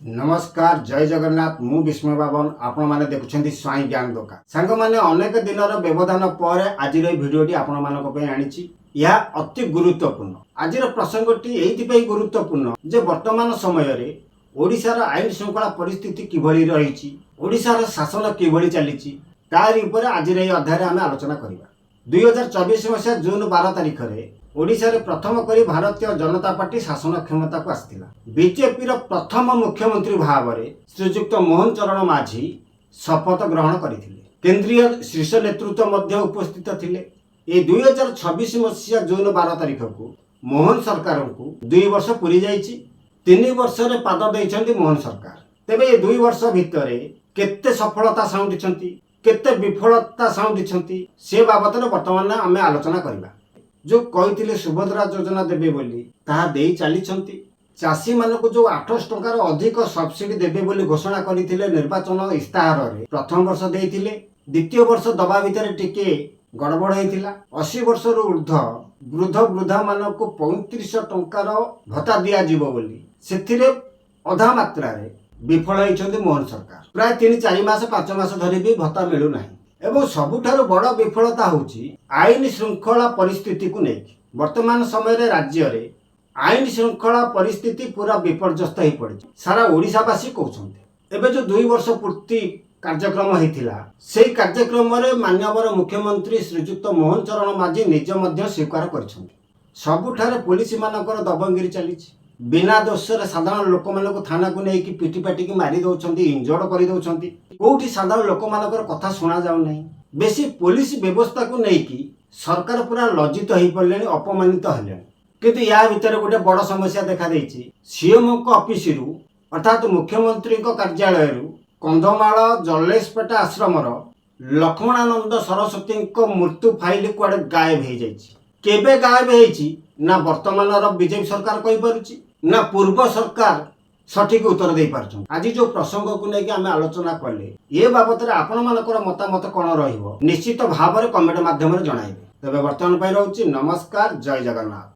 नमस्कार जय जगन्नाथ मु विस्मय बाबन आपण माने देखुछंती स्वाई ज्ञान दोका सांग माने अनेक दिनर व्यवधान पर आज भिडियोटी आपण मानक पे आनिछि यह अति गुरुत्वपूर्ण आज प्रसंगटी एइथिपई गुरुत्वपूर्ण जे वर्तमान समय रे ओडिशार आईन श्रृंखला परिस्थिति किभଳି रहिछि ओडिशार शासन किभଳି चलिछि तारि ऊपर आज अध्याय आम आलोचना करिबा 2024 मसीहा जून 12 तारिख रे ओडिशा रे प्रथम करी भारतीय जनता पार्टी शासन क्षमता को आस्थिला बीजेपी रो प्रथम मुख्यमंत्री भाव में श्रीजुक्त मोहन चरण माझी शपथ ग्रहण करथिले केंद्रीय शीर्ष नेतृत्व मध्य उपस्थित थिले ए 2026 मसीहा जून 12 तारिख को मोहन सरकार को 2 वर्ष पूरी जाइछि 3 वर्ष रे पाद दैछंती मोहन सरकार तेबे ए 2 वर्ष भितर केते सफलता साउंडिछंती केते विफलता साउंडिछंती से बाबत वर्तमान आमे आलोचना करिबा जो कही सुभद्रा योजना देवे बोली ताहा देई चली चाषी मानक जो 800 टंकार अधिक सब्सिडी देवे बोली घोषणा करथिले निर्वाचन इस्ताहार रे प्रथम वर्ष देइथिले द्वितीय वर्ष दबा भितर टिके गड़बड़ होइथिला 80 वर्ष रु ऊर्ध्व वृद्ध वृद्धा मानक 3500 टंकार भत्ता दिया जीवो बोली सेथिरे अधा मात्रा रे विफल होइछन्ती मोहन सरकार प्राय 3-4 मास 5 मास धरि भी भत्ता मिलु नाही एवं सबुठारु बड़ विफलता होची आईन श्रृंखला परिस्थिति को नहीं वर्तमान समय रे राज्य रे आईन श्रृंखला परिस्थिति पूरा विपर्यस्त हो पड़ी सारा ओडिशावासी कहते एबे जो 2 वर्ष पूर्ति कार्यक्रम होइथिला सेही कार्यक्रम रे माननीय मुख्यमंत्री श्रीजुक्त मोहन चरण माझी निज मध्य स्वीकार करछन्ती सबुठारे पुलिस मानकर दबंगिरी चलीछि बिना दोष रे साधारण लोक मानक थाना को नहीं कि पिटी पाटी की मारी दउछन्ती इंजर्ड करि दउछन्ती कोठी साधारण लोक मानकर कथा सुना जाउ नहीं बेसी पुलिस व्यवस्था को नहीं कि सरकार पूरा लज्जित हो पड़े अपमानित हेले किंतु या भितर गोटे बड़ समस्या देखा देछि सीएम को ऑफिस रु अर्थात मुख्यमंत्री कार्यालय रु कंधमाल जल्लेशपेट आश्रम लक्ष्मणानंद सरस्वती मृत्यु फाइल कुआडे गायब हो जाइछि केबे गायब होइछि ना वर्तमान बीजेपी सरकार कहि पारुछि ना पूर्व सरकार सठिक उत्तर दे पारछन आज जो प्रसंग को लेके आमे आलोचना कले ये बाबत रे आपण मानकर मतामत कोन रहिबो निश्चित भाव में कमेंट माध्यम रे जणाइबे तबे वर्तमान पई रहउछि नमस्कार जय जगन्नाथ।